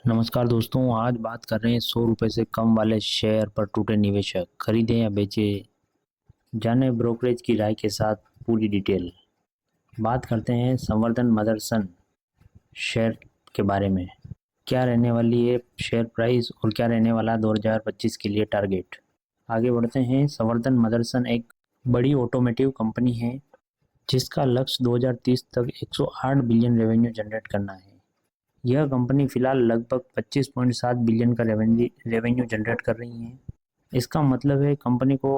नमस्कार दोस्तों, आज बात कर रहे हैं 100 रुपये से कम वाले शेयर पर टूटे निवेशक खरीदें या बेचें। जाने ब्रोकरेज की राय के साथ पूरी डिटेल। बात करते हैं संवर्धन मदरसन शेयर के बारे में। क्या रहने वाली है शेयर प्राइस और क्या रहने वाला 2025 के लिए टारगेट। आगे बढ़ते हैं। संवर्धन मदरसन एक बड़ी ऑटोमेटिव कंपनी है जिसका लक्ष्य 2030 तक 108 बिलियन रेवेन्यू जनरेट करना है। यह कंपनी फिलहाल लगभग 25.7 बिलियन का रेवेन्यू जनरेट कर रही है। इसका मतलब है कंपनी को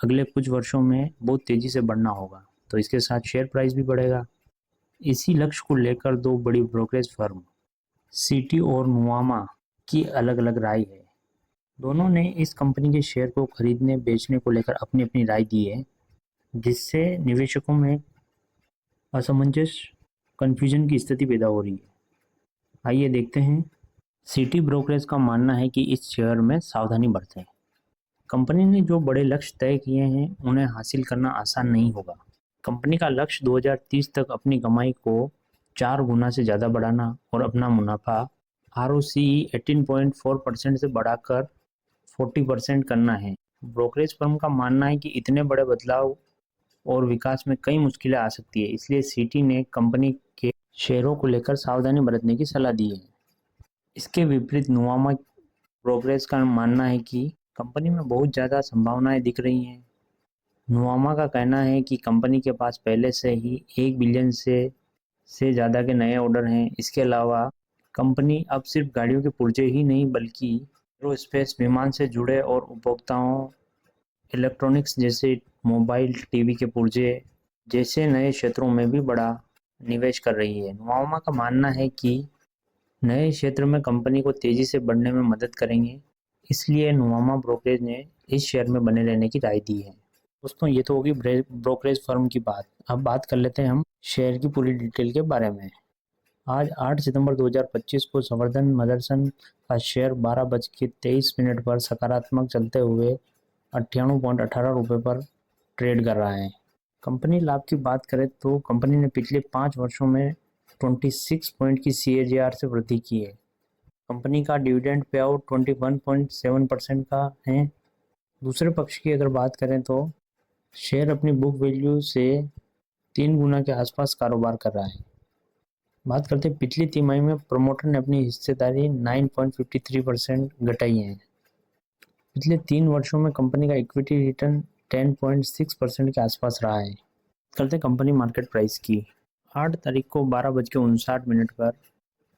अगले कुछ वर्षों में बहुत तेजी से बढ़ना होगा, तो इसके साथ शेयर प्राइस भी बढ़ेगा। इसी लक्ष्य को लेकर दो बड़ी ब्रोकरेज फर्म सिटी और नुवामा की अलग अलग राय है। दोनों ने इस कंपनी के शेयर को खरीदने बेचने को लेकर अपनी अपनी राय दी है, जिससे निवेशकों में असमंजस कंफ्यूजन की स्थिति पैदा हो रही है। आइए देखते हैं। सिटी ब्रोकरेज का मानना है कि इस शेयर में सावधानी बरतें। कंपनी ने जो बड़े लक्ष्य तय किए हैं उन्हें हासिल करना आसान नहीं होगा। कंपनी का लक्ष्य 2030 तक अपनी कमाई को 4 गुना से ज़्यादा बढ़ाना और अपना मुनाफा ROCE 18.4% से बढ़ाकर 40% करना है। ब्रोकरेज फर्म का मानना है कि इतने बड़े बदलाव और विकास में कई मुश्किलें आ सकती है, इसलिए सिटी ने कंपनी के शेयरों को लेकर सावधानी बरतने की सलाह दी है। इसके विपरीत नुवामा ब्रोकरेज का मानना है कि कंपनी में बहुत ज़्यादा संभावनाएं दिख रही हैं। नुवामा का कहना है कि कंपनी के पास पहले से ही 1 बिलियन से ज़्यादा के नए ऑर्डर हैं। इसके अलावा कंपनी अब सिर्फ गाड़ियों के पुर्जे ही नहीं बल्कि एरोस्पेस, विमान से जुड़े और उपभोक्ताओं, इलेक्ट्रॉनिक्स जैसे मोबाइल, टीवी के पुर्जे जैसे नए क्षेत्रों में भी बड़ा निवेश कर रही है। नुवामा का मानना है कि नए क्षेत्र में कंपनी को तेजी से बढ़ने में मदद करेंगे, इसलिए नुवामा ब्रोकरेज ने इस शेयर में बने रहने की राय दी है। दोस्तों, ये तो होगी ब्रोकरेज फर्म की बात। अब बात कर लेते हैं हम शेयर की पूरी डिटेल के बारे में। आज 8 सितंबर 2025 को संवर्धन मदरसन का शेयर 12:23 पर सकारात्मक चलते हुए 98.18 रुपये पर ट्रेड कर रहा है। कंपनी लाभ की बात करें तो कंपनी ने पिछले 5 वर्षों में 26 पॉइंट की CAGR से वृद्धि की है। कंपनी का डिविडेंड पे आउट 21.7% का है। दूसरे पक्ष की अगर बात करें तो शेयर अपनी बुक वैल्यू से 3 गुना के आसपास कारोबार कर रहा है। बात करते हैं पिछली तिमाही में प्रमोटर ने अपनी हिस्सेदारी 9.53% घटाई है। पिछले 3 वर्षों में कंपनी का इक्विटी रिटर्न 10.6% के आसपास रहा है। करते हैं कंपनी मार्केट प्राइस की। 8 तारीख को 12:59 पर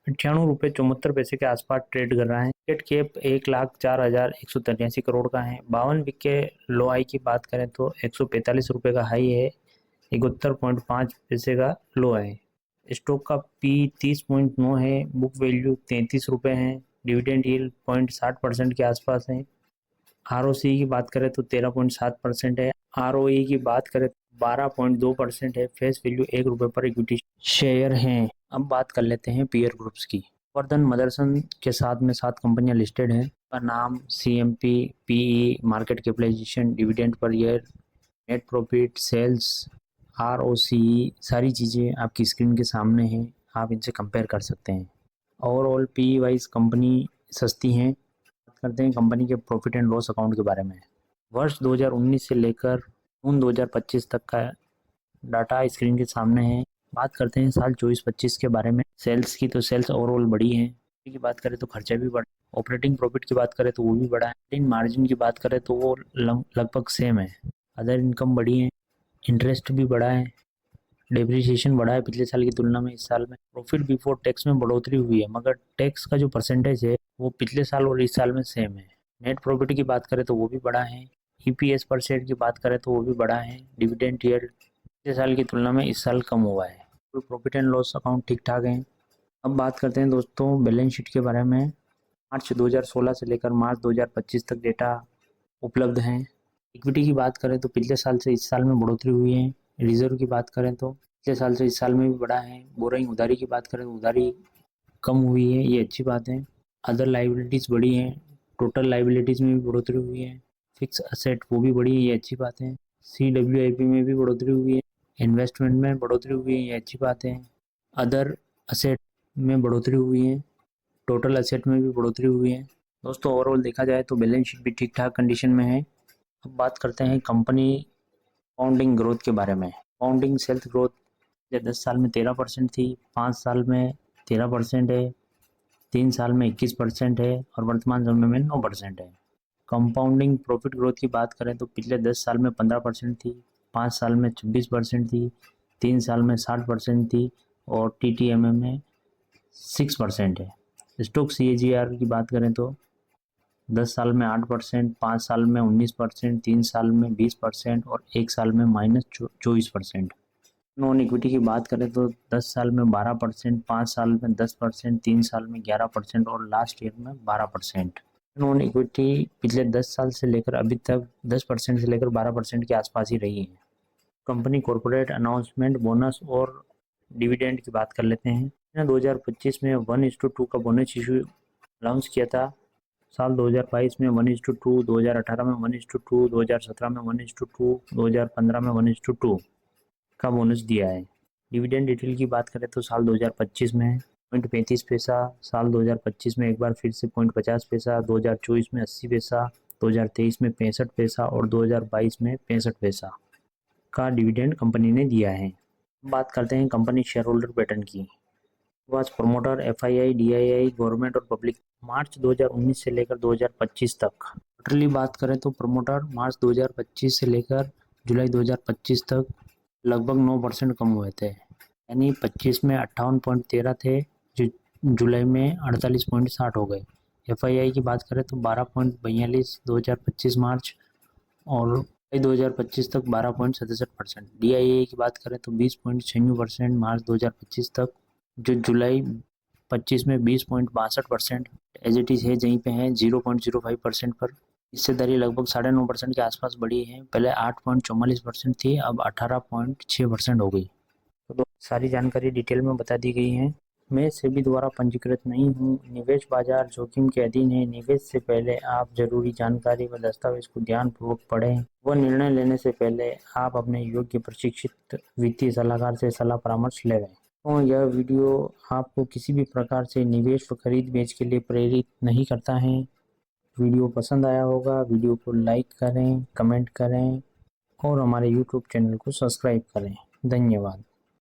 98.74 रुपये के आसपास ट्रेड कर रहा है। मार्केट कैप 1,04,183 करोड़ का है। 52 वीक के लो हाई की बात करें तो 145 रुपये का हाई है, 71.5 पैसे का लो है। स्टॉक का P 30.9 है, बुक वैल्यू 33 रुपये है, डिविडेंड यील्ड 0.60% के आसपास है। ROCE की बात करें तो 13.7% है। ROE की बात करें तो 12.2% है। फेस वैल्यू 1 रुपये पर इक्विटी शेयर है। अब बात कर लेते हैं पीयर ग्रुप्स की। वर्धन मदरसन के साथ में 7 कंपनियां लिस्टेड हैं। का नाम CMP, PE, market capitalisation, dividend per year, net profit, sales, ROCE, सारी चीज़ें आपकी स्क्रीन के सामने हैं। आप इनसे कंपेयर कर सकते हैं। ओवरऑल PE वाइज कंपनी सस्ती हैं। बात करते हैं कंपनी के प्रॉफिट एंड लॉस अकाउंट के बारे में। वर्ष 2019 से लेकर जून 2025 तक का डाटा स्क्रीन के सामने है। बात करते हैं साल 24-25 के बारे में। सेल्स की तो सेल्स ओवरऑल बड़ी है। की बात करें तो खर्चा भी बढ़ा। ऑपरेटिंग प्रॉफिट की बात करें तो वो भी बढ़ा है। ऑपरेटिंग मार्जिन की बात करें तो वो लगभग सेम है। अदर इनकम बढ़ी है, इंटरेस्ट भी बढ़ा है, डेप्रिसिएशन बढ़ा है पिछले साल की तुलना में। इस साल में प्रॉफिट बिफोर टैक्स में बढ़ोतरी हुई है, मगर टैक्स का जो परसेंटेज है वो पिछले साल और इस साल में सेम है। नेट प्रॉफिट की बात करें तो वो भी बढ़ा है। EPS पर शेयर की बात करें तो वो भी बढ़ा है। डिविडेंड यील्ड पिछले साल की तुलना में इस साल कम हुआ है। तो प्रॉफिट एंड लॉस अकाउंट ठीक ठाक है। अब बात करते हैं दोस्तों बैलेंस शीट के बारे में। मार्च 2016 से लेकर मार्च 2025 तक डेटा उपलब्ध हैं। इक्विटी की बात करें तो पिछले साल से इस साल में बढ़ोतरी हुई है। रिजर्व की बात करें तो पिछले साल से इस साल में भी बढ़ा है। बोरोइंग उधारी की बात करें तो उधारी कम हुई है, ये अच्छी बात है। अदर लाइबिलिटीज़ बढ़ी हैं। टोटल लाइबिलिटीज़ में भी बढ़ोतरी हुई है। फिक्स असेट वो भी बढ़ी है, ये अच्छी बात है। CWIP में भी बढ़ोतरी हुई है। इन्वेस्टमेंट में बढ़ोतरी हुई है, ये अच्छी बात है। अदर असेट में बढ़ोतरी हुई है। टोटल एसेट में भी बढ़ोतरी हुई है। दोस्तों ओवरऑल देखा जाए तो बैलेंस शीट भी ठीक ठाक कंडीशन में है। अब बात करते हैं कंपनी कंपाउंडिंग ग्रोथ के बारे में। कंपाउंडिंग सेल्स ग्रोथ 10 साल में 13% थी, 5 साल में 13% है, 3 साल में 21% है और वर्तमान समय में 9% है। कंपाउंडिंग प्रॉफिट ग्रोथ की बात करें तो पिछले 10 साल में 15% थी, 5 साल में 26% थी, 3 साल में 60% थी और TTM में 6% है। स्टॉक CAGR की बात करें तो 10 साल में 8%, 5 साल में 19%, 3 साल में 20% और 1 साल में -24%। नॉन इक्विटी की बात करें तो 10 साल में 12%, 5 साल में 10%, 3 साल में 11% और लास्ट ईयर में 12%। नॉन इक्विटी पिछले 10 साल से लेकर अभी तक 10% से लेकर 12% के आसपास ही रही है। कंपनी कॉर्पोरेट अनाउंसमेंट, बोनस और डिविडेंड की बात कर लेते हैं। 2025 में 1:2 का बोनस इशू अनाउंस किया था। साल 2022 में 1:2, 2018 में 1:2, 2017 में 1:2, 2015 में 1:2 का बोनस दिया है। डिविडेंड डिटेल की बात करें तो साल 2025 में 0.35 पैसा, साल 2025 में एक बार फिर से 0.50 पैसा, 2024 में 80 पैसा, 2023 में 65 पैसा और 2022 में 65 पैसा का डिविडेंड कंपनी ने दिया है। बात करते हैं कंपनी शेयर होल्डर पैटर्न की। Was promoter, FII, DII, government और पब्लिक। मार्च 2019 से लेकर 2025 तक टोटली बात करें तो प्रमोटर मार्च 2025 से लेकर जुलाई 2025 तक लगभग 9% कम हुए थे, यानी 25 में 58.13 थे, जो जुलाई में 48.60 हो गए। FII की बात करें तो 12.42 2025 मार्च और जुलाई 2025 तक 12.67%। DII की बात करें तो 20.96% मार्च 2025 तक, जो जुलाई 25 में 20.62%। एज इट इज़ है जहीं पे है 0.05% पर। हिस्सेदारी लगभग 9.5% के आसपास बढ़ी है, पहले 8.44% थी, अब 18.6% हो गई। तो सारी जानकारी डिटेल में बता दी गई है। मैं सेबी द्वारा पंजीकृत नहीं हूँ। निवेश बाजार जोखिम के अधीन है। निवेश से पहले आप जरूरी जानकारी व दस्तावेज को ध्यानपूर्वक पढ़ें व निर्णय लेने से पहले आप अपने योग्य प्रशिक्षित वित्तीय सलाहकार से सलाह परामर्श लें। तो यह वीडियो आपको किसी भी प्रकार से निवेश व खरीद बेच के लिए प्रेरित नहीं करता है। वीडियो पसंद आया होगा, वीडियो को लाइक करें, कमेंट करें और हमारे YouTube चैनल को सब्सक्राइब करें। धन्यवाद।